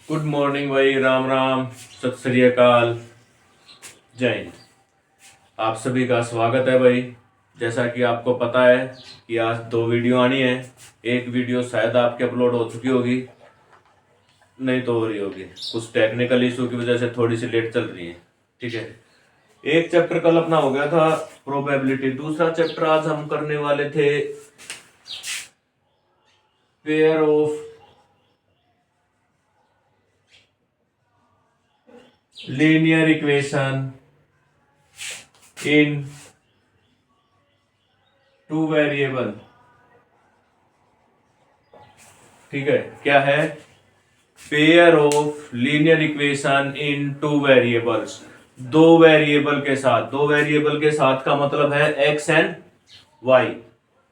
Good morning भाई, राम राम, सत श्री अकाल, जय हिंद। आप सभी का स्वागत है भाई। जैसा कि आपको पता है कि आज दो वीडियो आनी है। एक वीडियो शायद आपके अपलोड हो चुकी होगी, नहीं तो हो रही होगी, कुछ टेक्निकल इशू की वजह से थोड़ी सी लेट चल रही है। ठीक है, एक चैप्टर कल अपना हो गया था प्रोबेबिलिटी, दूसरा चैप्टर आज हम करने वाले थे pair of linear equation in two variable. ठीक है, क्या है? Pair of linear equation in two variables, दो वेरिएबल के साथ। दो वेरिएबल के साथ का मतलब है एक्स एंड वाई।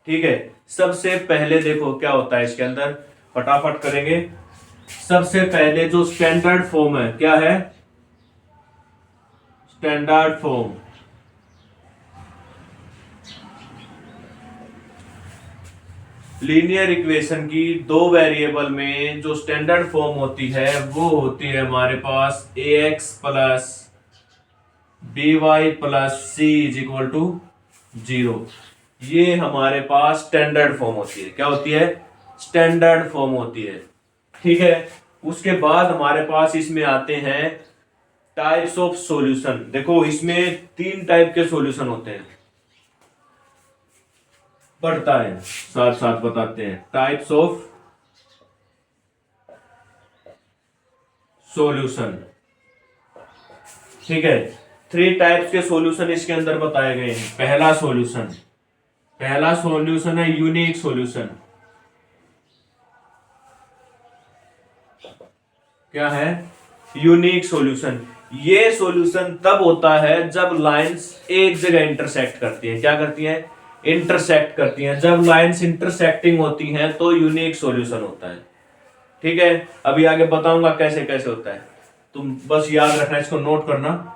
ठीक है, सबसे पहले देखो क्या होता है इसके अंदर, फटाफट करेंगे। सबसे पहले जो स्टैंडर्ड फॉर्म है, क्या है? Standard form. लीनियर इक्वेशन की दो वेरिएबल में जो स्टैंडर्ड फॉर्म होती है वो होती है हमारे पास A X plus B Y plus C is equal to 0। ये हमारे पास स्टैंडर्ड फॉर्म होती है। क्या होती है? स्टैंडर्ड फॉर्म होती है। ठीक है, उसके बाद हमारे पास इसमें आते हैं टाइप्स ऑफ सॉल्यूशन। देखो इसमें तीन टाइप के सॉल्यूशन होते हैं, पढ़ता है साथ साथ बताते हैं। Types of solution. ठीक है, थ्री टाइप्स के सॉल्यूशन इसके अंदर बताए गए हैं। पहला सॉल्यूशन है यूनिक सॉल्यूशन। क्या है? Unique solution. ये सॉल्यूशन तब होता है जब लाइंस एक जगह इंटरसेक्ट करती हैं। क्या करती हैं? इंटरसेक्ट करती हैं। जब लाइंस इंटरसेक्टिंग होती हैं तो यूनिक सॉल्यूशन होता है। ठीक है, अभी आगे बताऊंगा कैसे कैसे होता है, तुम बस याद रखना, इसको नोट करना।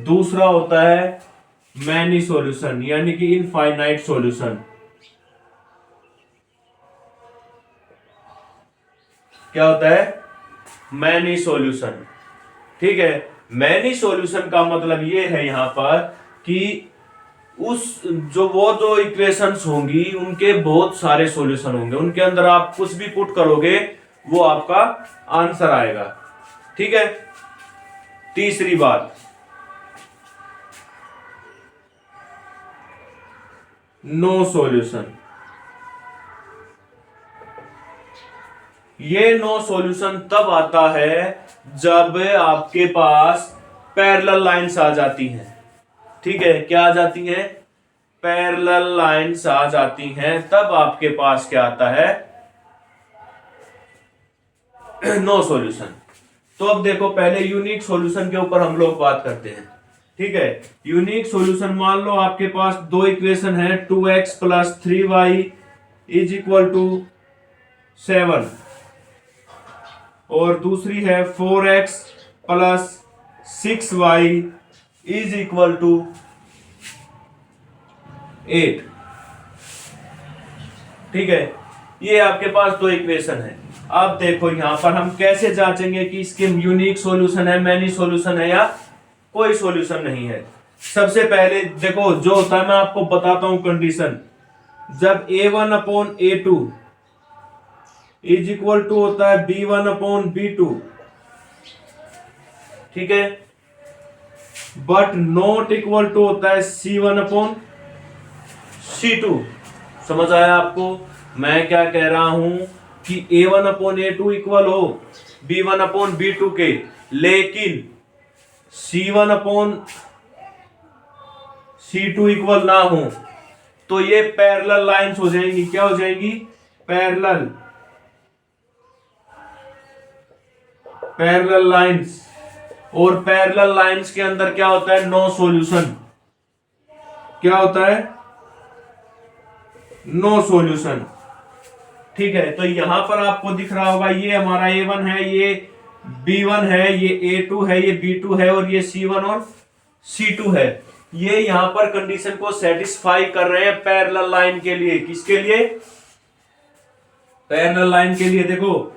दूसरा होता है मैनी सॉल्यूशन, यानी कि इनफाइनाइट सॉल्यूशन। क्या होता है? Many solution. ठीक है, मैनी सॉल्यूशन का मतलब ये है यहां पर कि जो इक्वेशंस होंगी उनके बहुत सारे सॉल्यूशन होंगे, उनके अंदर आप कुछ भी पुट करोगे वो आपका आंसर आएगा। ठीक है, तीसरी बात, नो सॉल्यूशन। ये नो सॉल्यूशन तब आता है जब आपके पास पैरेलल लाइंस आ जाती हैं। ठीक है, क्या आ जाती हैं? पैरेलल लाइंस आ जाती हैं, तब आपके पास क्या आता है? No solution. तो अब देखो, पहले यूनिक सॉल्यूशन के ऊपर हम लोग बात करते हैं। ठीक है, यूनिक सॉल्यूशन, मान लो आपके पास दो इक्वेशन है, 2x plus 3y is equal to 7 और दूसरी है 4x plus 6y is equal to 8। ठीक है, ये आपके पास दो इक्वेशन है। अब देखो यहां पर हम कैसे जांचेंगे कि इसके यूनिक सॉल्यूशन है, मैनी सॉल्यूशन है या कोई सॉल्यूशन नहीं है। सबसे पहले देखो जो होता है, मैं आपको बताता हूं कंडीशन। जब a1/a2 इज इक्वल टू होता है b1/b2, ठीक है, बट नॉट इक्वल टू होता है c1/c2। समझ आया आपको मैं क्या कह रहा हूं? कि a1/a2 इक्वल हो b1/b2 के, लेकिन c1/c2 इक्वल ना हो, तो ये पैरेलल लाइंस हो जाएंगी। क्या हो जाएंगी? Parallel lines. और पैरेलल लाइंस के अंदर क्या होता है? No solution. क्या होता है? No solution. ठीक है, तो यहां पर आपको दिख रहा होगा, ये हमारा a1 है, ये b1 है, ये a2 है, ये b2 है और ये c1 और c2 है। ये यहां पर कंडीशन को सेटिस्फाई कर रहे हैं पैरेलल लाइन के लिए। किसके लिए? पैरेलल लाइन के लिए। देखो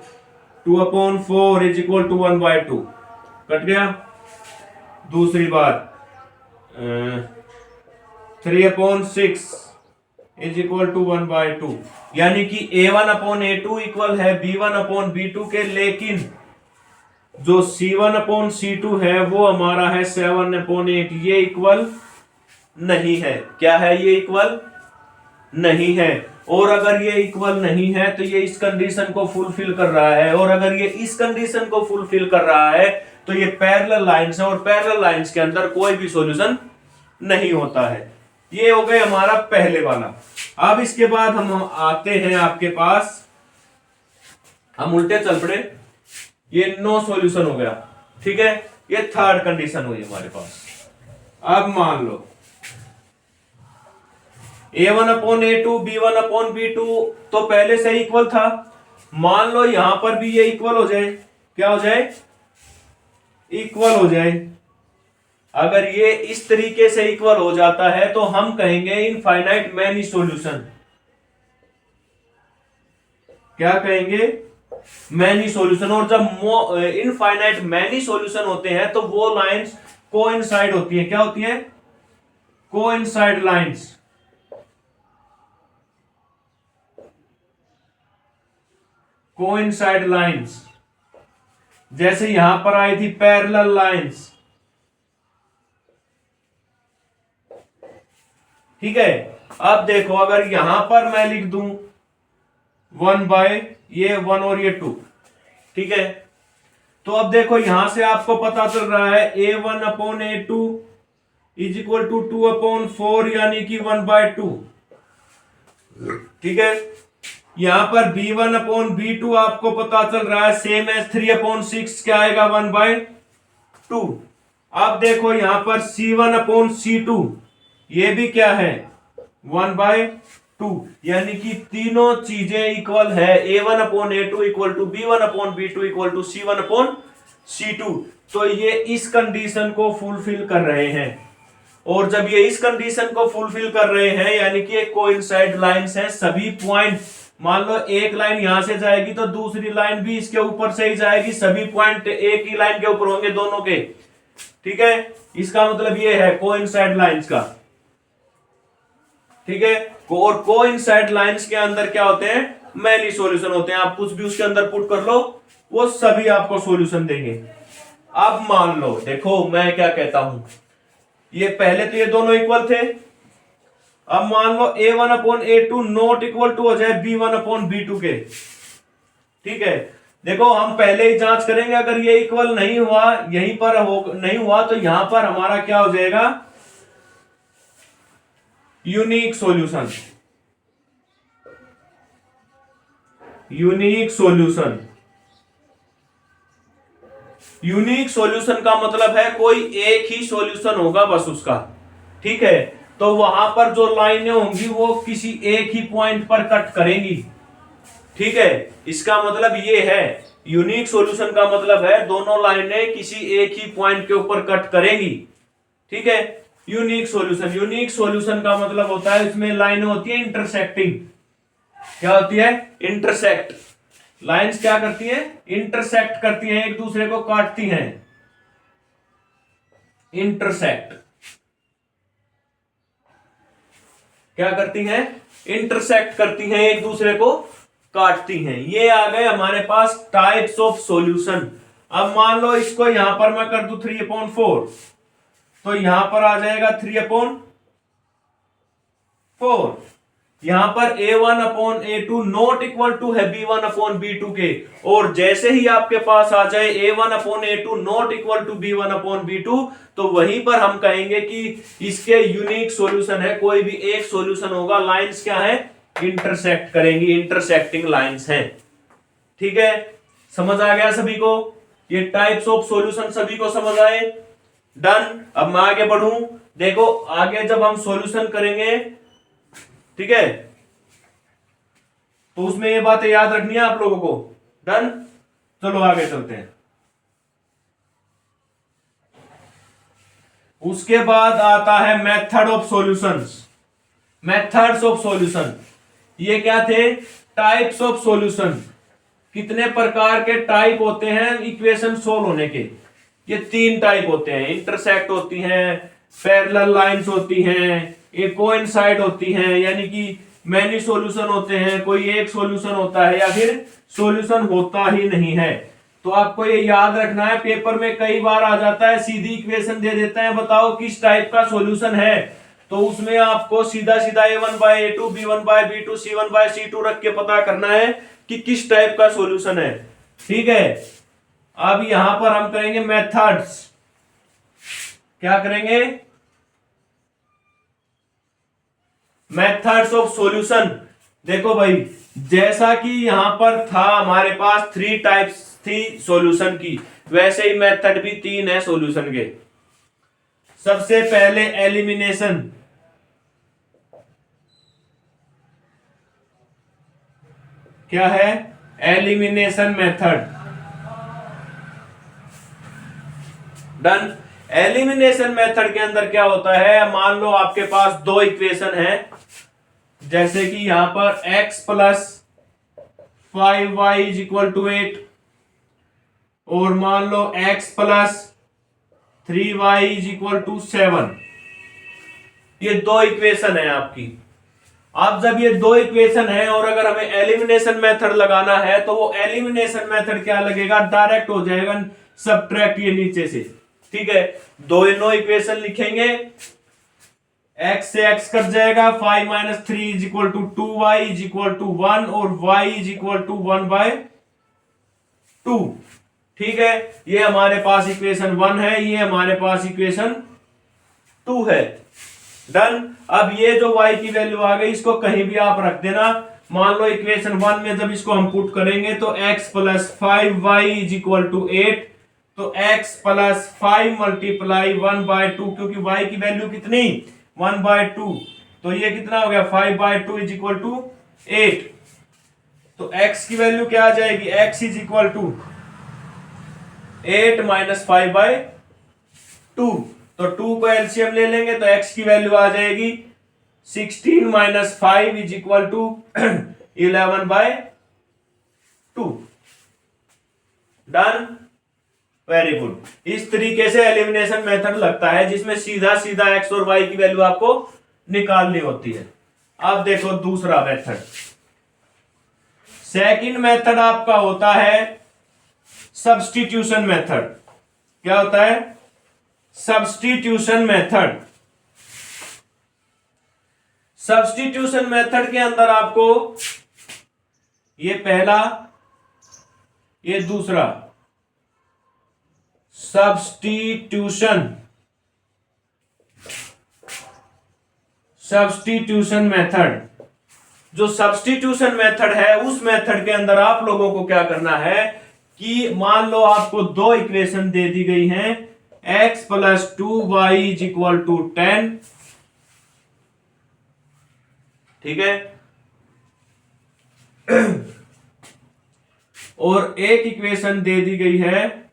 2/4 इज इक्वल टू 1/2, कट गया। दूसरी बात 3/6 इज इक्वल टू 1/2, यानी कि A1/A2 इक्वल है B1/B2 के, लेकिन जो C1/C2 है वो हमारा है 7/8, ये इक्वल नहीं है। क्या है? ये इक्वल नहीं है। और अगर ये इक्वल नहीं है तो ये इस कंडीशन को फुलफिल कर रहा है, और अगर ये इस कंडीशन को फुलफिल कर रहा है तो ये पैरेलल लाइंस है, और पैरेलल लाइंस के अंदर कोई भी सॉल्यूशन नहीं होता है। ये हो गए हमारा पहले वाला। अब इसके बाद हम आते हैं आपके पास, हम उल्टे चल पड़े, ये नो सॉल्यूशन हो गया, ठीक है। ये थर्ड कंडीशन हुई हमारे पास। अब मान लो A1/A2 B1/B2 तो पहले से इक्वल था, मान लो यहां पर भी ये इक्वल हो जाए। क्या हो जाए? इक्वल हो जाए। अगर ये इस तरीके से इक्वल हो जाता है तो हम कहेंगे इनफाइनाइट मैनी सॉल्यूशन। क्या कहेंगे? Many solution. और जब इनफाइनाइट मैनी सॉल्यूशन होते हैं तो वो लाइंस कोइंसाइड होती है। क्या होती है? Coincide lines. कोइंसाइड लाइंस, जैसे यहां पर आई थी पैरेलल लाइंस, ठीक है। अब देखो, अगर यहां पर मैं लिख दूं 1/1 और ये 2, ठीक है, तो अब देखो यहां से आपको पता चल रहा है A1/A2 इज इक्वल टू 2/4, यानी कि 1/2, ठीक है। यहां पर B1/B2 आपको पता चल रहा है सेम एज 3/6, क्या आएगा? 1/2। अब देखो यहां पर C1/C2, ये भी क्या है? 1/2, यानी कि तीनों चीजें इक्वल है। A1/A2 equal to B1/B2 equal to C1/C2। तो ये इस कंडीशन को फुलफिल कर रहे हैं, और जब ये इस कंडीशन को फुलफिल कर रहे हैं यानी कि एक कोइंसाइड लाइंस है, सभी पॉइंट, मान लो एक लाइन यहां से जाएगी तो दूसरी लाइन भी इसके ऊपर से ही जाएगी, सभी पॉइंट एक ही लाइन के ऊपर होंगे दोनों के, ठीक है। इसका मतलब ये है कोइंसाइड लाइंस का, ठीक है। और कोइंसाइड लाइंस के अंदर क्या होते हैं? मैनी सॉल्यूशन होते हैं। आप कुछ भी उसके अंदर पुट कर लो, वो सभी आपको सॉल्यूशन देंगे। अब मान लो, देखो मैं क्या कहता हूं, ये पहले तो ये दोनों इक्वल थे। अब मान लो A1/A2 नॉट इक्वल टू हो जाए B1/B2 के, ठीक है। देखो हम पहले ही जांच करेंगे, अगर ये इक्वल नहीं हुआ, यहीं पर नहीं हुआ, तो यहां पर हमारा क्या हो जाएगा? Unique solution. Unique solution. Unique solution का मतलब है कोई एक ही सॉल्यूशन होगा बस उसका, ठीक है। तो वहां पर जो लाइनें होंगी वो किसी एक ही पॉइंट पर कट करेंगी, ठीक है। इसका मतलब ये है, यूनिक सॉल्यूशन का मतलब है दोनों लाइनें किसी एक ही पॉइंट के ऊपर कट करेंगी, ठीक है। यूनिक सॉल्यूशन, यूनिक सॉल्यूशन का मतलब होता है इसमें लाइनें होती है इंटरसेक्टिंग। क्या होती है? इंटरसेक्ट। लाइंस क्या करती हैं? इंटरसेक्ट करती हैं, एक दूसरे को काटती हैं। इंटरसेक्ट क्या करती हैं? इंटरसेक्ट करती हैं, एक दूसरे को काटती हैं। ये आ गए हमारे पास टाइप्स ऑफ सॉल्यूशन। अब मान लो इसको यहां पर मैं कर दूं 3/4, तो यहां पर आ जाएगा 3/4। यहां पर A1/A2 नॉट इक्वल टू है B1/B2 के, और जैसे ही आपके पास आ जाए A1/A2 not equal to B1/B2, तो वहीं पर हम कहेंगे कि इसके यूनिक सॉल्यूशन है, कोई भी एक सॉल्यूशन होगा। लाइंस क्या है? इंटरसेक्ट करेंगी, इंटरसेक्टिंग लाइंस हैं, ठीक है। समझ आ गया सभी को? ये टाइप्स ऑफ सॉल्यूशन सभी को समझ आए? डन। अब मैं आगे बढ़ूं, देखो आगे जब हम सॉल्यूशन करेंगे, ठीक है, तो उसमें ये बातें याद रखनी है आप लोगों को। डन। चलो आगे चलते हैं। उसके बाद आता है method of solutions. Methods of solution, ये क्या थे? Types of solution. कितने प्रकार के टाइप होते हैं इक्वेशन सोल्व होने के? ये 3 टाइप होते हैं। इंटरसेक्ट होती हैं, पैरेलल लाइंस होती हैं, एक कोइंसाइड होती हैं, यानी कि मैनी सॉल्यूशन होते हैं, कोई एक सॉल्यूशन होता है या फिर सॉल्यूशन होता ही नहीं है। तो आपको ये याद रखना है, पेपर में कई बार आ जाता है सीधी इक्वेशन दे देते हैं, बताओ किस टाइप का सॉल्यूशन है, तो उसमें आपको सीधा सीधा a1/a2 b1/b2 c1/c2 रख के पता करना है कि किस टाइप का सॉल्यूशन है। ठीक है, अब यहां पर हम करेंगे मेथड्स। क्या करेंगे? Methods of solution. देखो भाई, जैसा कि यहां पर था हमारे पास 3 टाइप्स थी सॉल्यूशन की, वैसे ही मेथड भी 3 है सॉल्यूशन के। सबसे पहले एलिमिनेशन। क्या है? Elimination method. Done. Elimination method के अंदर क्या होता है, मान लो आपके पास 2 इक्वेशन है, जैसे कि यहां पर x plus 5y is equal to 8 और मान लो x plus 3y is equal to 7। ये 2 इक्वेशन है आपकी। अब जब ये 2 इक्वेशन है और अगर हमें एलिमिनेशन मेथड लगाना है तो वो एलिमिनेशन मेथड क्या लगेगा, डायरेक्ट हो जाएगा, सबट्रैक्ट ये नीचे से। ठीक है, दोनों इक्वेशन लिखेंगे, x से x कट जाएगा, 5 minus 3 is equal to 2y is equal to 1 और y इज इक्वल टू 1/2। ठीक है, ये हमारे पास इक्वेशन 1 है, ये हमारे पास इक्वेशन 2 है। डन। अब ये जो y की वैल्यू आ गई, इसको कहीं भी आप रख देना। मान लो इक्वेशन 1 में जब इसको हम पुट करेंगे तो x plus 5y is equal to 8, तो x प्लस 5 मल्टीप्लाई 1/2, क्योंकि y की वैल्यू कितनी 1/2, तो ये कितना हो गया 5/2 इज इक्वल टू 8। तो x की वैल्यू क्या आ जाएगी, x is equal to 8 minus 5/2, तो 2 को एलसीएम ले लेंगे तो x की वैल्यू आ जाएगी 16 minus 5 is equal to 11/2। Done. Very good. इस तरीके से एलिमिनेशन मेथड लगता है, जिसमें सीधा सीधा x और y की वैल्यू आपको निकालनी होती है। अब देखो दूसरा मेथड। सेकंड मेथड आपका होता है सब्स्टिट्यूशन मेथड। क्या होता है? Substitution method. सब्स्टिट्यूशन मेथड के अंदर आपको ये पहला, ये दूसरा, सब्स्टिट्यूशन मेथड। जो सब्स्टिट्यूशन मेथड है, उस मेथड के अंदर आप लोगों को क्या करना है कि मान लो आपको 2 इक्वेशन दे दी गई हैं, x plus 2y is equal to 10। ठीक है, और एक इक्वेशन दे दी गई है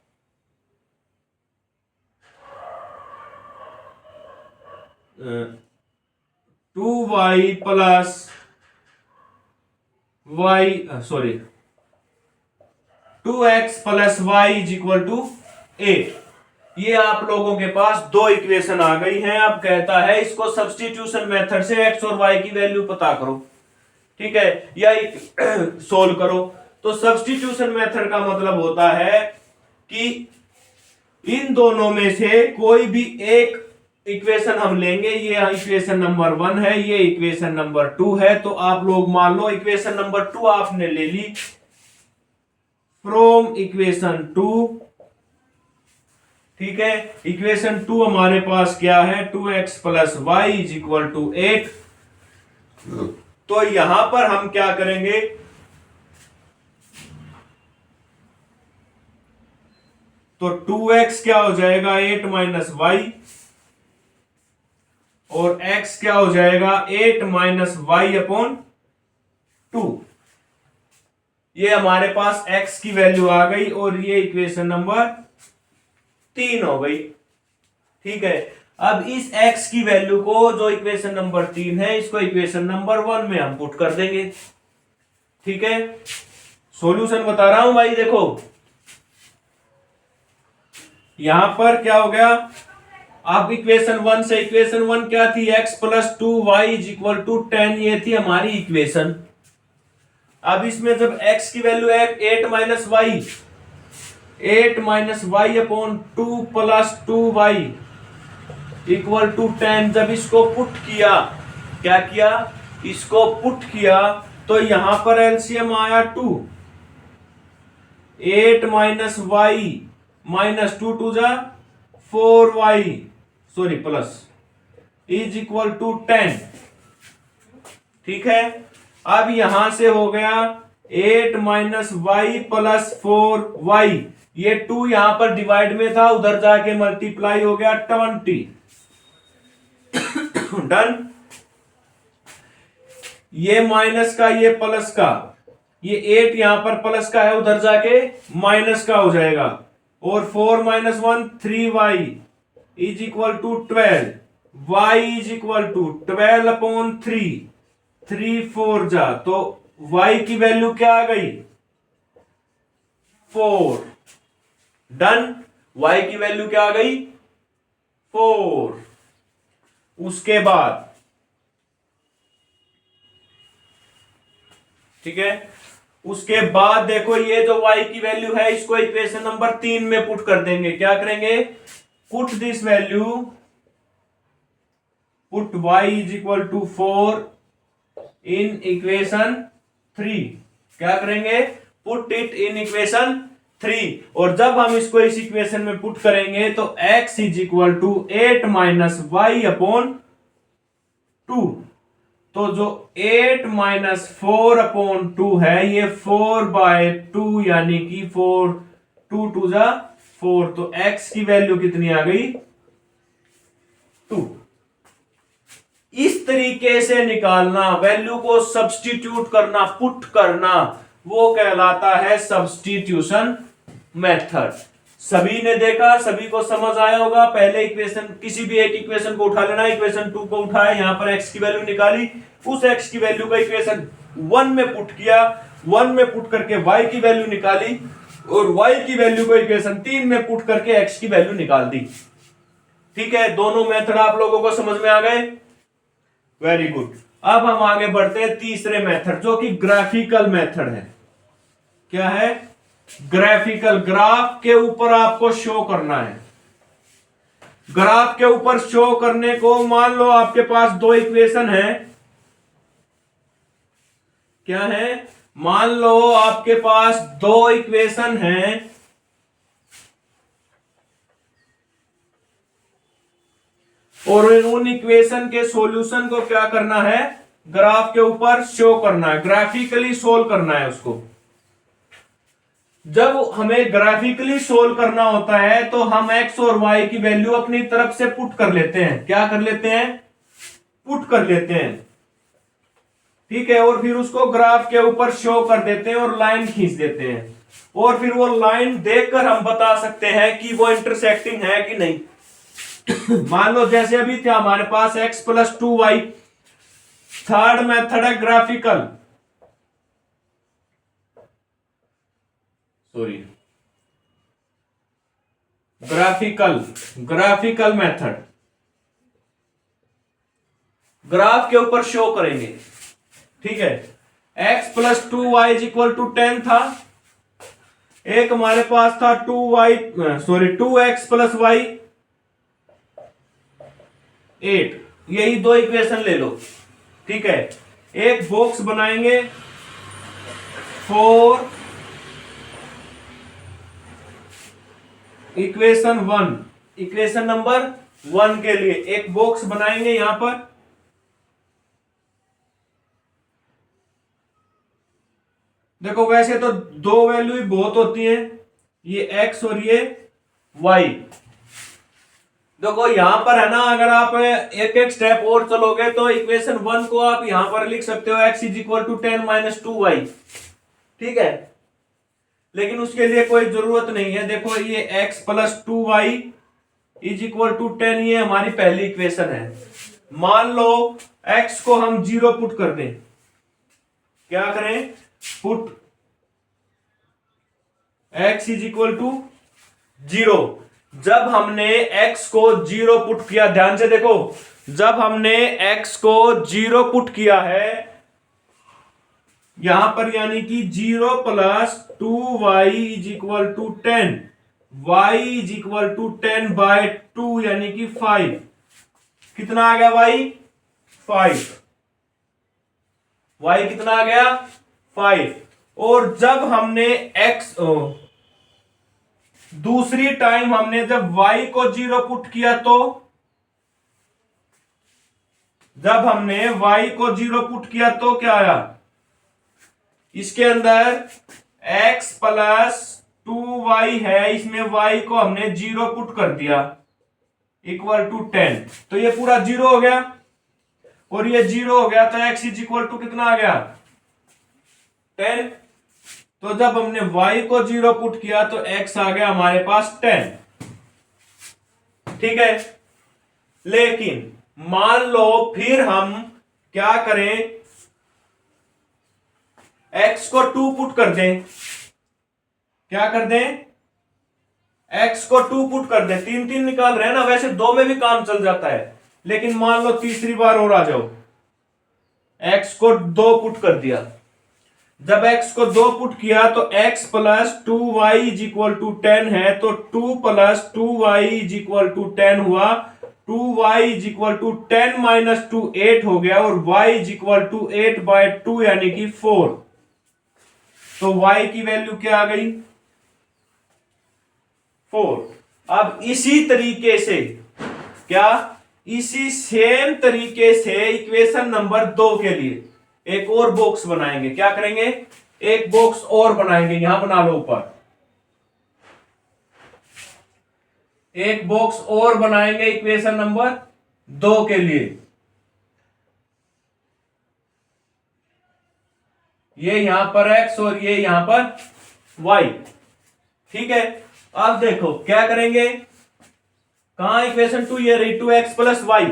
2y plus y, sorry 2x plus y is equal to 8। ये आप लोगों के पास 2 इक्वेशन आ गई हैं। अब कहता है इसको सब्स्टिट्यूशन मेथड से x और y की वैल्यू पता करो। ठीक है, या सोल्व करो। तो सब्स्टिट्यूशन मेथड का मतलब होता है कि इन दोनों में से कोई भी एक इक्वेशन हम लेंगे। ये इक्वेशन नंबर 1 है, ये इक्वेशन नंबर 2 है। तो आप लोग मान लो इक्वेशन नंबर 2 आपने ले ली, फ्रॉम इक्वेशन 2। ठीक है, इक्वेशन 2 हमारे पास क्या है, 2x plus Y is equal to 8। तो यहां पर हम क्या करेंगे, तो 2x क्या हो जाएगा 8 माइनस वाई, और x क्या हो जाएगा 8 माइनस वाई अपॉन 2। ये हमारे पास x की वैल्यू आ गई और ये इक्वेशन नंबर 3 हो गई। ठीक है, अब इस x की वैल्यू को, जो इक्वेशन नंबर 3 है, इसको इक्वेशन नंबर 1 में हम पुट कर देंगे। ठीक है, सॉल्यूशन बता रहा हूं भाई। देखो यहां पर क्या हो गया, अब इक्वेशन 1 से, इक्वेशन 1 क्या थी, x plus 2y is equal to 10, ये थी हमारी इक्वेशन। अब इसमें जब x की वैल्यू है 8 minus Y upon 2 plus 2y equal to 10, जब इसको पुट किया, क्या किया, इसको पुट किया, तो यहां पर एलसीएम आया 2, 8 माइनस वाई माइनस 2 टू जा 4y, sorry plus, is equal to 10। ठीक है, अब यहां से हो गया 8 माइनस वाई प्लस 4y, ये 2 यहां पर डिवाइड में था, उधर जाके मल्टीप्लाई हो गया 20। डन। ये माइनस का, ये प्लस का, ये 8 यहां पर प्लस का है, उधर जाके माइनस का हो जाएगा, और 4 minus 1 3y is equal to 12, y is equal to 12 upon 3, 3 4 जा, तो y की वैल्यू क्या आ गई, 4। डन। y की वैल्यू क्या आ गई, 4। उसके बाद, ठीक है, उसके बाद देखो ये जो y की वैल्यू है, इसको इक्वेशन नंबर 3 में पुट कर देंगे। क्या करेंगे, put this value, put y is equal to 4 in equation 3। क्या करेंगे, पुट इट इन इक्वेशन 3, और जब हम इसको इस इक्वेशन में पुट करेंगे तो x is equal to 8 minus Y upon 2, तो जो 8 माइनस 4 अपॉन 2 है, ये 4/2, यानी कि 4, 2 टू जा 4, तो x की वैल्यू कितनी आ गई, 2। इस तरीके से निकालना, वैल्यू को सब्स्टिट्यूट करना, पुट करना, वो कहलाता है सब्स्टिट्यूशन मेथड। सभी ने देखा, सभी को समझ आया होगा। पहले इक्वेशन, किसी भी एक इक्वेशन को उठा लेना, इक्वेशन 2 को उठाया, यहां पर x की वैल्यू निकाली, उस x की वैल्यू को इक्वेशन 1 में पुट किया, 1 में पुट करके y की वैल्यू निकाली, और y की वैल्यू को इक्वेशन 3 में पुट करके x की वैल्यू निकाल दी। ठीक है, दोनों मेथड आप लोगों को समझ में आ गए, वेरी गुड। अब हम आगे बढ़ते हैं तीसरे मेथड, जो कि ग्राफिकल मेथड है। क्या है, ग्राफिकल, ग्राफ के ऊपर आपको शो करना है। ग्राफ के ऊपर शो करने को, मान लो आपके पास दो इक्वेशन है, क्या है, मान लो आपके पास दो इक्वेशन हैं, और उन इक्वेशन के सॉल्यूशन को क्या करना है, ग्राफ के ऊपर शो करना है, ग्राफिकली सोल्व करना है उसको। जब हमें ग्राफिकली सोल्व करना होता है तो हम x और y की वैल्यू अपनी तरफ से पुट कर लेते हैं। क्या कर लेते हैं, पुट कर लेते हैं। ठीक है, और फिर उसको ग्राफ के ऊपर शो कर देते हैं और लाइन खींच देते हैं, और फिर वो लाइन देखकर हम बता सकते हैं कि वो इंटरसेक्टिंग है कि नहीं। मान लो जैसे अभी था हमारे पास x plus 2y, third method है graphical, sorry graphical method, graph के ऊपर शो करेंगे। ठीक है, x plus 2y is equal to 10 था, एक हमारे पास था 2x प्लस y 8, यही दो इक्वेशन ले लो। ठीक है, एक बॉक्स बनाएंगे 4 इक्वेशन 1, इक्वेशन नंबर 1 के लिए एक बॉक्स बनाएंगे यहां पर। देखो वैसे तो दो वैल्यू ही बहुत होती है, ये x और ये y। देखो यहां पर है ना, अगर आप एक एक स्टेप और चलोगे तो इक्वेशन 1 को आप यहां पर लिख सकते हो x is equal to 10 minus 2y। ठीक है, लेकिन उसके लिए कोई जरूरत नहीं है। देखो ये x plus 2y is equal to 10, ये हमारी पहली इक्वेशन है। मान लो x को हम 0 पुट कर दें, क्या करें, put x is equal to 0। जब हमने x को 0 पुट किया, ध्यान से देखो, जब हमने x को 0 पुट किया है यहां पर, यानी कि 0 plus 2y is equal to 10, y is equal to 10/2 यानी कि 5। कितना आ गया y? 5। y कितना आ गया? 5। और जब हमने x दूसरी टाइम हमने जब y को 0 पुट किया, तो जब हमने y को 0 पुट किया तो क्या आया? इसके अंदर x प्लस 2y है, इसमें y को हमने 0 पुट कर दिया इक्वल टू 10, तो ये पूरा 0 हो गया और ये 0 हो गया, तो x इज इक्वल टू कितना आ गया? 10। तो जब हमने y को 0 पुट किया तो x आ गया हमारे पास 10। ठीक है, लेकिन मान लो फिर हम क्या करें, x को 2 पुट कर दें। क्या कर दें? x को 2 पुट कर दें। 3 निकाल रहे हैं ना, वैसे 2 में भी काम चल जाता है, लेकिन मान लो तीसरी बार और आ जाओ, x को 2 पुट कर दिया। जब x को 2 पुट किया तो x plus 2y is equal to 10 है, तो 2 plus 2y is equal to 10 हुआ। 2y is equal to 10 minus 2 8 हो गया, और y इज इक्वल टू 8/2 यानी कि 4। तो y की वैल्यू क्या आ गई? 4। अब इसी तरीके से, क्या इसी सेम तरीके से इक्वेशन नंबर 2 के लिए एक और बॉक्स बनाएंगे। क्या करेंगे? एक बॉक्स और बनाएंगे। यहां बना लो ऊपर, एक बॉक्स और बनाएंगे इक्वेशन नंबर 2 के लिए। ये यहां पर x और ये यहां पर y। ठीक है, अब देखो क्या करेंगे, कहां इक्वेशन 2 ये रही, 2x प्लस y,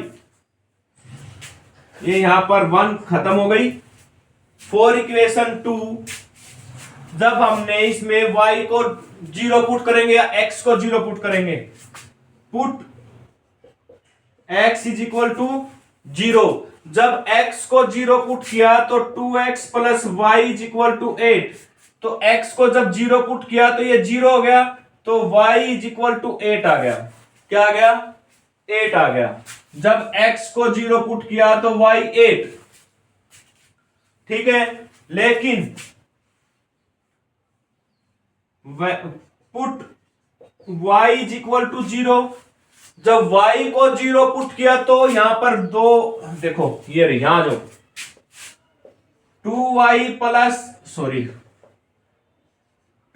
ये यहां पर 1 खत्म हो गई। 4 इक्वेशन 2, जब हमने इसमें y को 0 पुट करेंगे या x को 0 पुट करेंगे, put x is equal to 0। जब x को 0 पुट किया तो 2x plus y is equal to 8, तो x को जब 0 पुट किया तो ये 0 हो गया, तो y इज इक्वल टू 8 आ गया। क्या आ गया? 8 आ गया। जब x को 0 पुट किया तो y 8। ठीक है, लेकिन put y is equal to 0, जब y को 0 पुट किया तो यहां पर दो, देखो ये रही, यहां जो 2y plus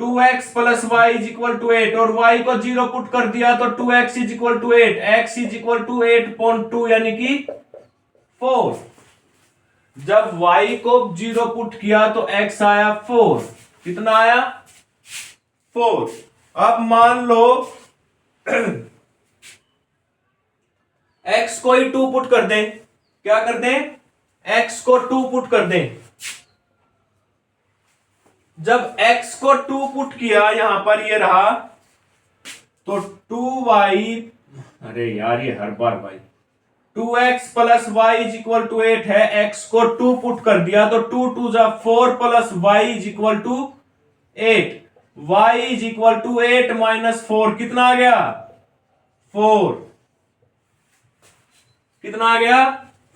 2x plus y is equal to 8, और y को 0 पुट कर दिया तो 2x is equal to 8, x is equal to 8/2 यानी कि 4। जब y को 0 पुट किया तो x आया 4। कितना आया? 4। अब मान लो x को ही 2 पुट कर दें। क्या कर दें? x को 2 पुट कर दें। जब x को 2 पुट किया, यहां पर ये रहा, तो 2y, अरे यार ये हर बार भाई, 2x plus y is equal to 8 है, x को 2 पुट कर दिया तो 2 2 जा 4 plus y is equal to 8, y is equal to 8 minus 4। कितना आ गया? 4। कितना आ गया?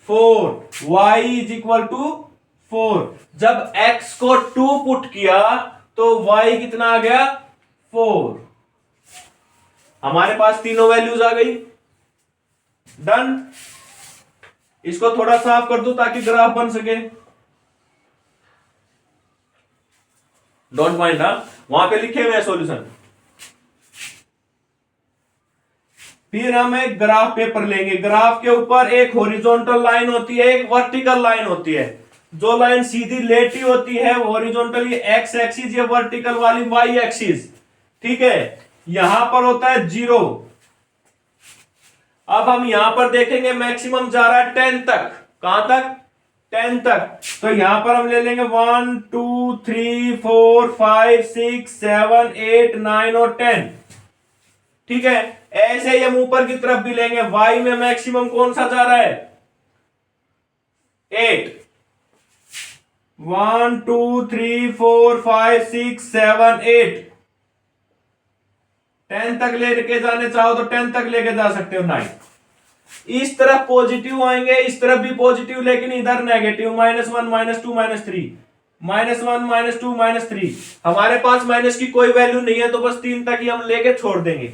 4। y is equal to 4। जब x को 2 पुट किया तो y कितना आ गया? 4। हमारे पास तीनों वैल्यूज आ गई। डन। इसको थोड़ा साफ कर दूं ताकि ग्राफ बन सके। डोंट माइंड, वहां पे लिखे हुए हैं सॉल्यूशन। फिर हम एक ग्राफ पेपर लेंगे। ग्राफ के ऊपर एक हॉरिजॉन्टल लाइन होती है, एक वर्टिकल लाइन होती है। जो लाइन सीधी लेटी होती है हॉरिजॉन्टल, ये एक्स एक्सिस, ये वर्टिकल वाली वाई एक्सिस। ठीक है, यहां पर होता है 0। अब हम यहां पर देखेंगे मैक्सिमम जा रहा है 10 तक। कहां तक? 10 तक। तो यहां पर हम ले लेंगे 1 2 3 4 5 6 7 8 9 और 10। ठीक है, ऐसे ही हम ऊपर की तरफ भी लेंगे। y में मैक्सिमम कौन सा जा रहा है? 8। 1 2 3 4 5 6 7 8। 10 तक लेके जाने चाहो तो 10 तक लेके जा सकते हो 9। इस तरफ पॉजिटिव आएंगे, इस तरफ भी पॉजिटिव, लेकिन इधर नेगेटिव। -1 -2 -3 -1 -2 -3। हमारे पास माइनस की कोई वैल्यू नहीं है, तो बस 3 तक ही हम लेके छोड़ देंगे।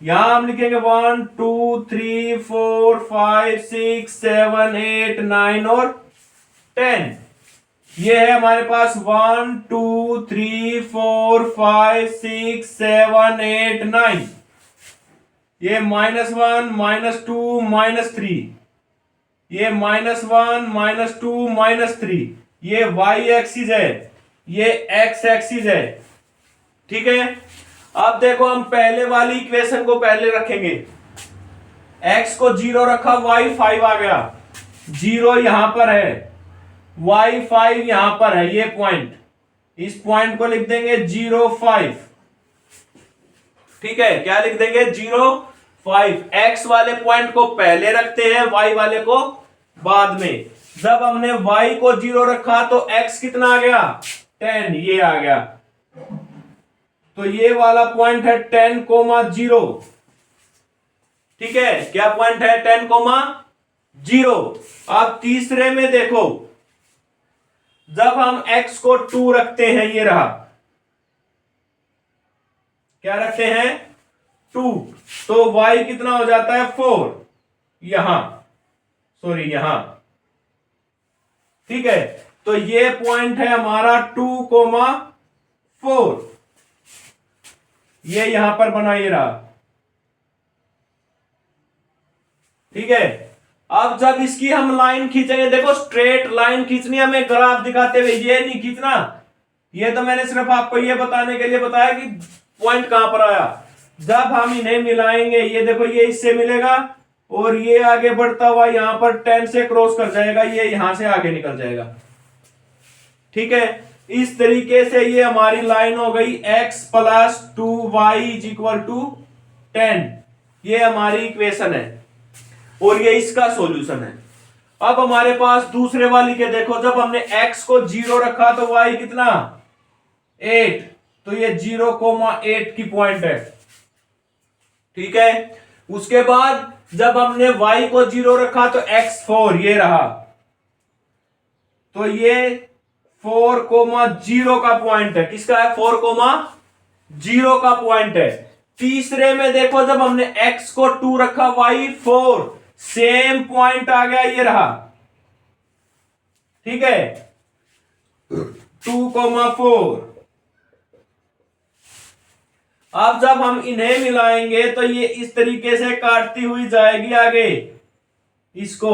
यहां हम लिखेंगे 1 2 3 4 5 6 7 8 9 और 10। ये है हमारे पास 1 2 3 4 5 6 7 8 9। ये -1 -2 -3, ये -1 -2 -3। ये y एक्सिस है, ये x एक्सिस है। ठीक है, अब देखो हम पहले वाली इक्वेशन को पहले रखेंगे। x को 0 रखा, y 5 आ गया। 0 यहां पर है, y 5 यहां पर है। ये पॉइंट, इस पॉइंट को लिख देंगे 0 5। ठीक है, क्या लिख देंगे? 0 5। x वाले पॉइंट को पहले रखते हैं, y वाले को बाद में। जब हमने y को 0 रखा तो x कितना आ गया? 10। ये आ गया। तो ये वाला पॉइंट है 10, 0। ठीक है, क्या पॉइंट है? 10, 0। अब तीसरे में देखो, जब हम x को 2 रखते हैं, ये रहा, क्या रखते हैं? 2। तो y कितना हो जाता है? 4। यहां, सॉरी यहां। ठीक है, तो ये पॉइंट है हमारा 2, 4। ये यहां पर बना, ये रहा। ठीक है, अब जब इसकी हम लाइन खींचेंगे, देखो स्ट्रेट लाइन खींचनी, हमें ग्राफ दिखाते हुए, ये नहीं खींचना। ये तो मैंने सिर्फ आपको ये बताने के लिए बताया कि पॉइंट कहां पर आया। जब हम इन्हें मिलाएंगे, ये देखो, ये इससे मिलेगा और ये आगे बढ़ता हुआ यहां पर 10 से क्रॉस कर जाएगा, ये यहां से आगे निकल जाएगा। ठीक है, इस तरीके से ये हमारी लाइन हो गई x + 2y = 10। ये हमारी इक्वेशन है और ये इसका सॉल्यूशन है। अब हमारे पास दूसरे वाली के देखो, जब हमने x को 0 रखा तो y कितना? 8। तो ये 0,8 की पॉइंट है। ठीक है, उसके बाद जब हमने y को 0 रखा तो x 4, ये रहा। तो ये 4,0 का पॉइंट है। किसका है? 4,0 का पॉइंट है। तीसरे में देखो, जब हमने x को 2 रखा, y 4, सेम पॉइंट आ गया, ये रहा। ठीक है, 2,4। अब जब हम इन्हें मिलाएंगे तो ये इस तरीके से काटती हुई जाएगी आगे इसको।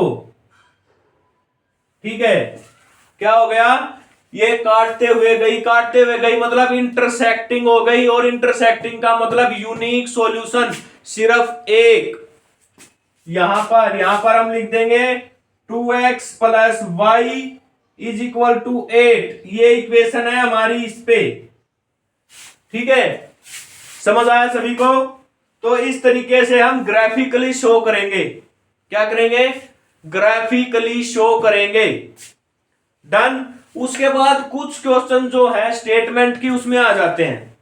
ठीक है, क्या हो गया? ये काटते हुए गई, मतलब इंटरसेक्टिंग हो गई। और इंटरसेक्टिंग का मतलब यूनिक सॉल्यूशन सिर्फ एक। यहां पर हम लिख देंगे 2x + y = 8। ये इक्वेशन है हमारी इस पे। ठीक है, समझ आया सभी को? तो इस तरीके से हम ग्राफिकली शो करेंगे। क्या करेंगे? ग्राफिकली शो करेंगे। डन। उसके बाद कुछ क्वेश्चन जो है स्टेटमेंट की, उसमें आ जाते हैं।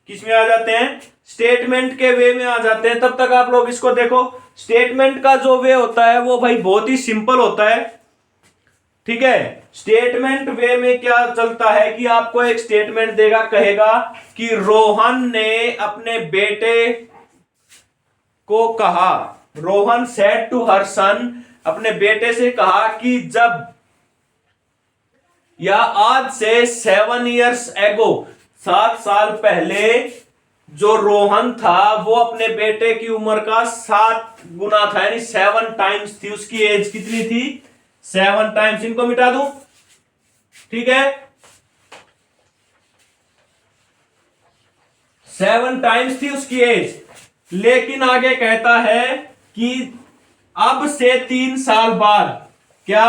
किसमें आ जाते हैं? स्टेटमेंट के वे में आ जाते हैं। तब तक आप लोग इसको देखो। स्टेटमेंट का जो वे होता है वो भाई बहुत ही सिंपल होता है। ठीक है, स्टेटमेंट वे में क्या चलता है कि आपको एक स्टेटमेंट देगा, कहेगा कि रोहन ने अपने बेटे को कहा, रोहन सेड टू हर सन, अपने बेटे से कहा कि जब, या आज से 7 years ago, 7 साल पहले जो रोहन था वो अपने बेटे की उम्र का 7 गुना था, यानी 7 टाइम्स थी। उसकी एज कितनी थी? 7 टाइम्स। इनको मिटा दूं? ठीक है, 7 टाइम्स थी उसकी एज। लेकिन आगे कहता है कि अब से 3 साल बाद, क्या?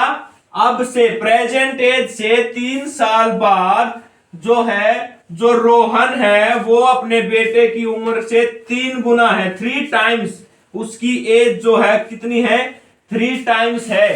अब से प्रेजेंट एज से 3 साल बाद जो है, जो रोहन है वो अपने बेटे की उम्र से 3 गुना है, 3 टाइम्स उसकी एज जो है कितनी है, 3 टाइम्स है।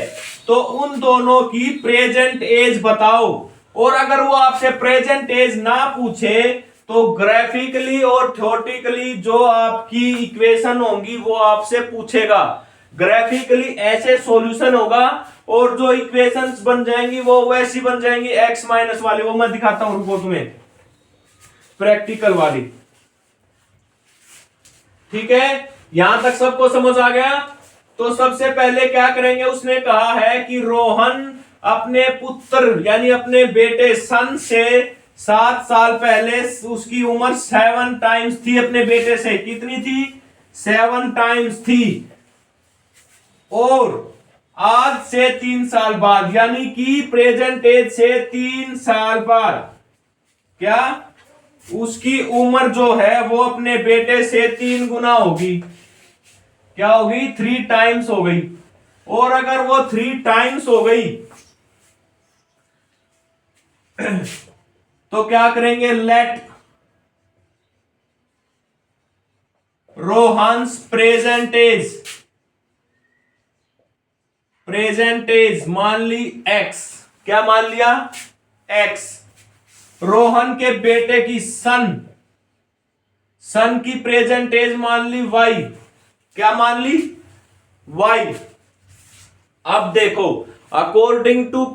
तो उन दोनों की प्रेजेंट एज बताओ। और अगर वो आपसे प्रेजेंट एज ना पूछे तो ग्राफिकली और थ्योरेटिकली जो आपकी इक्वेशन होंगी वो आपसे पूछेगा। ग्राफिकली ऐसे सॉल्यूशन होगा और जो इक्वेशंस बन जाएंगी वो वैसी बन जाएंगी एक्स माइनस वाली। वो मैं दिखाता हूं रुको तुम्हें, प्रैक्टिकल वाली। ठीक है, यहां तक सबको समझ आ गया। तो सबसे पहले क्या करेंगे, उसने कहा है कि रोहन अपने पुत्र यानी अपने बेटे सन से 7 साल पहले उसकी उम्र 7 टाइम्स थी, अपने बेटे से कितनी थी, 7 टाइम्स थी। और आज से 3 साल बाद यानी कि प्रेजेंट एज से 3 साल बाद क्या उसकी उम्र जो है वो अपने बेटे से 3 गुना होगी। क्या होगी, 3 टाइम्स हो गई। और अगर वो 3 टाइम्स हो गई तो क्या करेंगे, लेट रोहन्स प्रेजेंट एज मान ली एक्स। क्या मान लिया, एक्स। रोहन के बेटे की सन की प्रेजेंट एज मान ली वाई। क्या मान ली, वाई। अब देखो, according to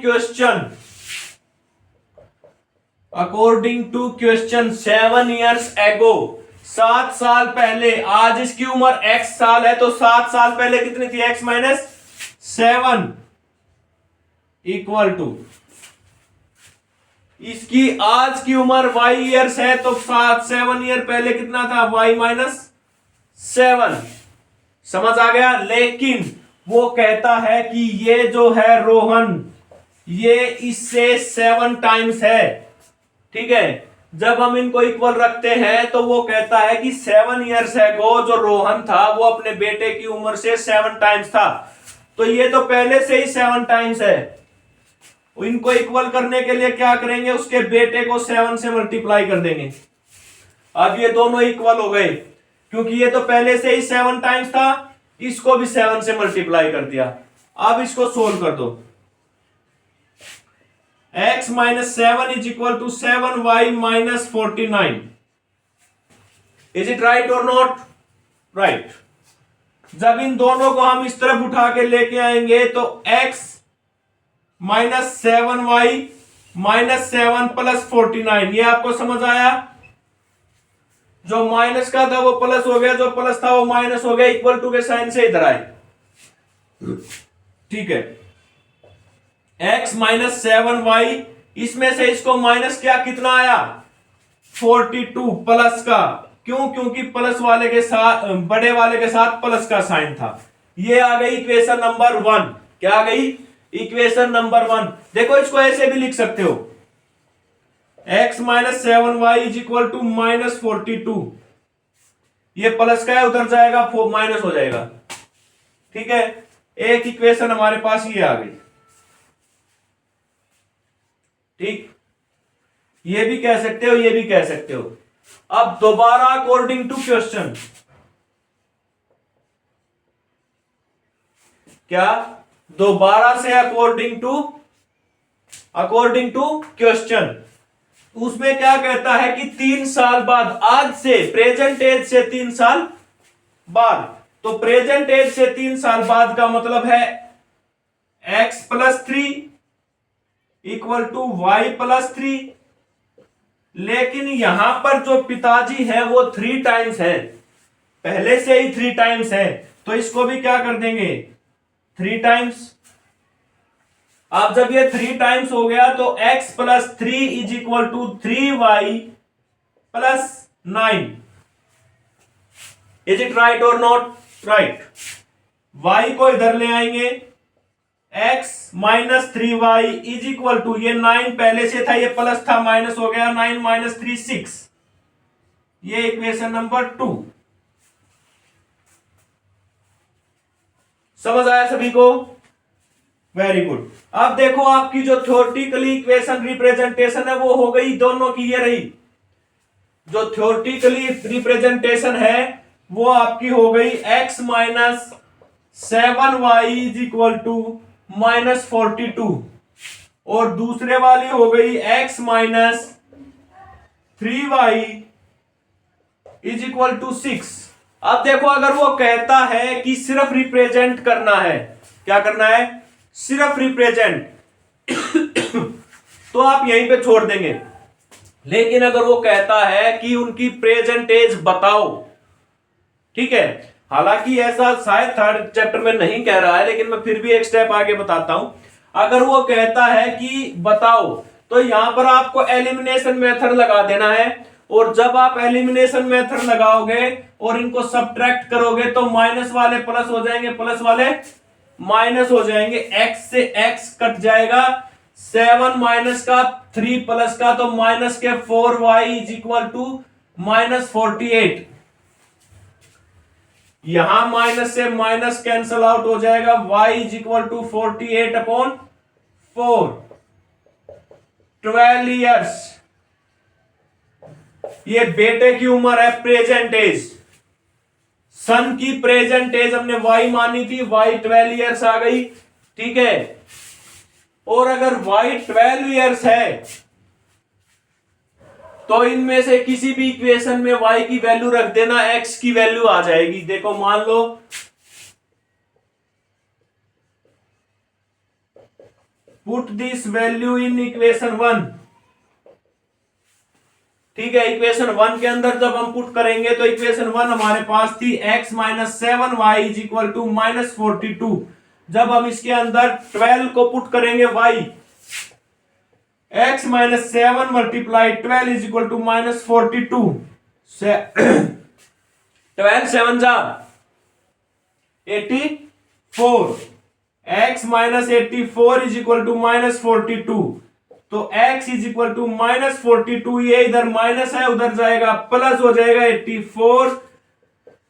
question 7 years ago, 7 साल पहले, आज इसकी उम्र एक्स साल है तो 7 साल पहले कितनी थी, एक्स माइनस 7 इक्वल टू इसकी आज की उम्र वाई ईयर्स है तो 7 ईयर पहले कितना था, वाई माइनस 7। समझ आ गया। लेकिन वो कहता है कि ये जो है रोहन ये इससे 7 टाइम्स है। ठीक है, जब हम इनको इक्वल रखते हैं तो वो कहता है कि 7 ईयर्स एगो जो रोहन था वो अपने बेटे की उम्र से 7 टाइम्स था। तो ये तो पहले से ही 7 टाइम्स है। इनको इक्वल करने के लिए क्या करेंगे, उसके बेटे को 7 से मल्टीप्लाई कर देंगे। अब ये दोनों इक्वल हो गए क्योंकि ये तो पहले से ही 7 टाइम्स था, इसको भी 7 से मल्टीप्लाई कर दिया। अब इसको सोल्व कर दो। x minus 7 is equal to 7y minus 49। Is it right और नॉट राइट। जब इन दोनों को हम इस तरफ उठा के लेके आएंगे तो x minus 7y minus 7 plus 49, ये आपको समझ आया। जो माइनस का था वो प्लस हो गया, जो प्लस था वो माइनस हो गया, इक्वल टू के साइन से इधर आए। ठीक है, x माइनस 7y, इसमें से इसको माइनस क्या कितना आया, 42 प्लस का, क्यों, क्योंकि प्लस वाले के साथ, बड़े वाले के साथ प्लस का साइन था। ये आ गई इक्वेशन नंबर 1। क्या आ गई, इक्वेशन नंबर 1। देखो इसको ऐसे भी लिख सकते हो, x minus 7y is equal to minus 42। ये प्लस का है, उधर जाएगा माइनस हो जाएगा। ठीक है, एक इक्वेशन हमारे पास ये आ गई। ठीक, ये भी कह सकते हो, ये भी कह सकते हो। अब दोबारा अकॉर्डिंग टू क्वेश्चन, क्या, दोबारा से अकॉर्डिंग टू क्वेश्चन, उसमें क्या कहता है कि 3 साल बाद, आज से प्रेजेंट एज से 3 साल बाद, तो प्रेजेंट एज से 3 साल बाद का मतलब है x plus 3 equal to Y plus 3। लेकिन यहां पर जो पिताजी है वो 3 टाइम्स है, पहले से ही 3 टाइम्स है, तो इसको भी क्या कर देंगे, 3 टाइम्स। अब जब ये 3 टाइम्स हो गया तो x plus 3 is equal to 3y plus 9। Is it right और नॉट राइट। y को इधर ले आएंगे, x minus 3y is equal to, ये 9 पहले से था, ये प्लस था, माइनस हो गया, 9 माइनस 3 6। ये इक्वेशन नंबर 2। समझ आया सभी को। Very good. अब देखो आपकी जो थ्योरेटिकली इक्वेशन रिप्रेजेंटेशन है वो हो गई दोनों की, ये रही जो थ्योरेटिकली रिप्रेजेंटेशन है वो आपकी हो गई x minus 7y is equal to -42 और दूसरे वाली हो गई x minus 3y is equal to 6। अब देखो अगर वो कहता है कि सिर्फ रिप्रेजेंट करना है, क्या करना है, सिर्फ रिप्रेजेंट तो आप यहीं पे छोड़ देंगे। लेकिन अगर वो कहता है कि उनकी प्रेजेंट एज बताओ, ठीक है, हालांकि ऐसा शायद थर्ड चैप्टर में नहीं कह रहा है लेकिन मैं फिर भी एक स्टेप आगे बताता हूं। अगर वो कहता है कि बताओ तो यहां पर आपको एलिमिनेशन मेथड लगा देना है और जब आप एलिमिनेशन मेथड लगाओगे और इनको सब्ट्रैक्ट करोगे तो माइनस वाले प्लस हो जाएंगे, प्लस वाले माइनस हो जाएंगे, x से x कट जाएगा, 7 माइनस का 3 प्लस का तो माइनस के 4y इज इक्वल टू -48। यहां माइनस से माइनस कैंसल आउट हो जाएगा, y is equal to 48/4, 12 years. ये बेटे की उम्र है, प्रेजेंट एज, सन की प्रेजेंट एज हमने y मानी थी, y 12 ईयर्स आ गई, ठीक है। और अगर y 12 ईयर्स है तो इनमें से किसी भी इक्वेशन में y की वैल्यू रख देना, x की वैल्यू आ जाएगी। देखो मान लो put this value in equation 1, ठीक है। इक्वेशन 1 के अंदर जब हम पुट करेंगे तो इक्वेशन 1 हमारे पास थी x minus 7y is equal to -42। जब हम इसके अंदर 12 को पुट करेंगे y, x minus 7 multiply 12 is equal to -42, 12 7 जा 84, x minus 84 is equal to -42, तो x इज इक्वल टू -42, ये इधर माइनस है उधर जाएगा प्लस हो जाएगा 84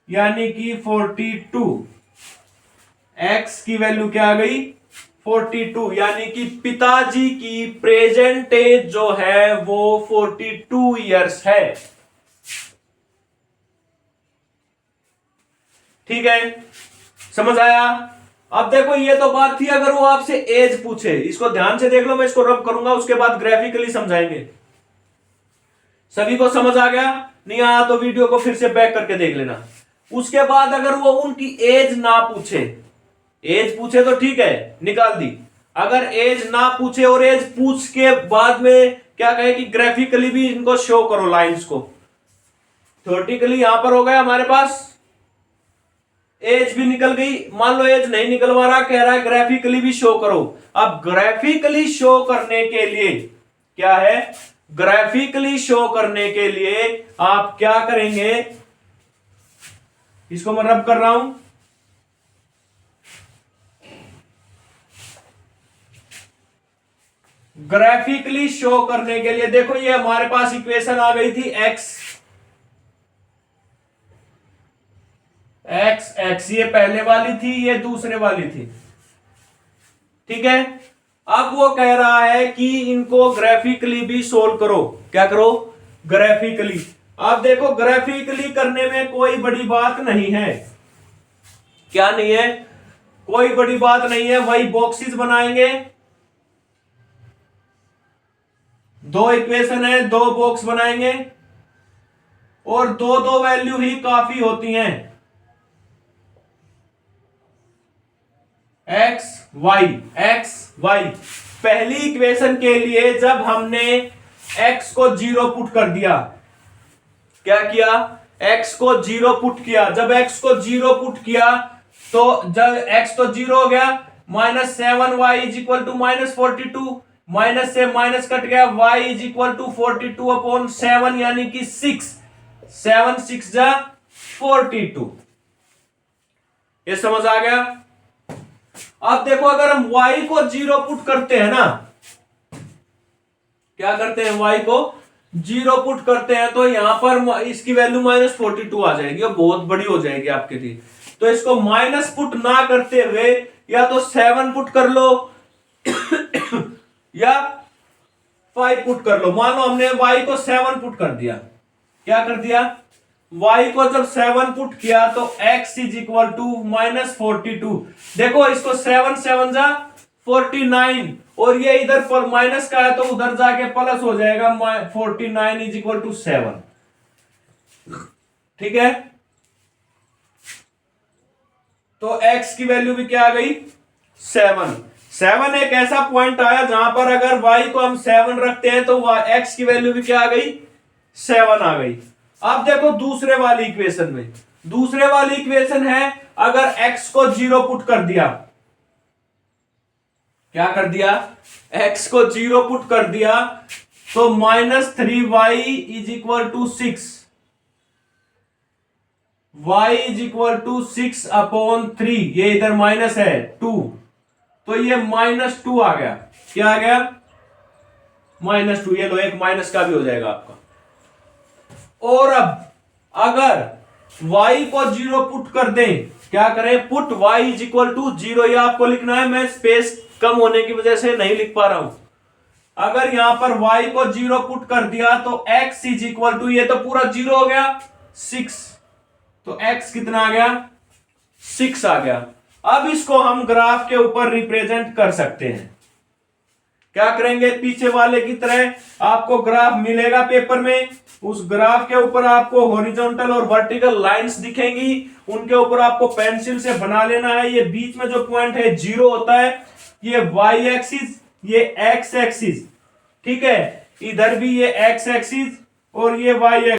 यानी कि 42। x की वैल्यू क्या आ गई, 42, यानी कि पिताजी की प्रेजेंट एज जो है वो 42 इयर्स है, ठीक है, समझ आया। अब देखो ये तो बात थी अगर वो आपसे एज पूछे, इसको ध्यान से देख लो, मैं इसको रब करूंगा उसके बाद ग्राफिकली समझाएंगे। सभी को समझ आ गया? नहीं आया तो वीडियो को फिर से बैक करके देख लेना। उसके बाद अगर वो उनकी एज ना पूछे, एज पूछे तो ठीक है निकाल दी, अगर एज ना पूछे और एज पूछ के बाद में क्या कहे कि ग्राफिकली भी इनको शो करो लाइंस को, थ्योरेटिकली यहां पर हो गया हमारे पास एज भी निकल गई, मान लो एज नहीं निकलवा रहा, कह रहा है ग्राफिकली भी शो करो। अब ग्राफिकली शो करने के लिए क्या है, ग्राफिकली शो करने के लिए आप क्या करेंगे, इसको मैं रब कर रहा हूं, ग्राफिकली शो करने के लिए देखो ये हमारे पास इक्वेशन आ गई थी x, ये पहले वाली थी, ये दूसरे वाली थी, ठीक है। अब वो कह रहा है कि इनको ग्राफिकली भी सोल्व करो, क्या करो, ग्राफिकली। अब देखो ग्राफिकली करने में कोई बड़ी बात नहीं है, क्या नहीं है, कोई बड़ी बात नहीं है, वही बॉक्सेस बनाएंगे, दो इक्वेशन है, दो बॉक्स बनाएंगे और दो दो वैल्यू ही काफी होती हैं, x y। पहली इक्वेशन के लिए जब हमने x को 0 पुट कर दिया, क्या किया, x को 0 पुट किया, जब x को 0 पुट किया तो जब x तो 0 हो गया, -7y is equal to -42, minus से माइनस कट गया, y इज इक्वल टू 42/7 यानी कि 6, 7 6 जा 42। ये समझ आ गया। अब देखो अगर हम y को 0 पुट करते हैं ना, क्या करते हैं, y को 0 पुट करते हैं तो यहां पर इसकी वैल्यू -42 आ जाएगी और बहुत बड़ी हो जाएगी आपके लिए। तो इसको माइनस पुट ना करते हुए या तो 7 पुट कर लो या 5 पुट कर लो। मान लो हमने y को 7 पुट कर दिया। क्या कर दिया? y को जब 7 पुट किया तो x इज इक्वल टू -42। देखो इसको 7 7 जा 49 और ये इधर पर माइनस का है तो उधर जाके प्लस हो जाएगा। 49 इज इक्वल टू 7। ठीक है, तो x की वैल्यू भी क्या आ गई? 7। 7 एक ऐसा पॉइंट आया जहां पर अगर y को हम 7 रखते हैं तो x की वैल्यू भी क्या आ गई? 7 आ गई। अब देखो दूसरे वाली इक्वेशन में, दूसरे वाली इक्वेशन है अगर x को 0 पुट कर दिया। क्या कर दिया? x को 0 पुट कर दिया तो -3y is equal to 6, y is equal to 6/3। ये इधर माइनस है 2 तो ये -2 आ गया। क्या आ गया? -2। ये लो एक माइनस का भी हो जाएगा आपका। और अब अगर y को 0 पुट कर दें, क्या करें? Put y is equal to 0। ये आपको लिखना है, मैं स्पेस कम होने की वजह से नहीं लिख पा रहा हूं। अगर यहां पर y को 0 पुट कर दिया तो x इज इक्वल टू, ये तो पूरा 0 हो गया, 6। तो x कितना आ गया? 6 आ गया। अब इसको हम ग्राफ के ऊपर रिप्रेजेंट कर सकते हैं। क्या करेंगे? पीछे वाले की तरह आपको ग्राफ मिलेगा पेपर में, उस ग्राफ के ऊपर आपको हॉरिजॉन्टल और वर्टिकल लाइंस दिखेंगी, उनके ऊपर आपको पेंसिल से बना लेना है। ये बीच में जो पॉइंट है 0 होता है, ये y एक्सिस, ये x एक्सिस। ठीक है, इधर भी ये x एक्सिस और ये y एक्सिस।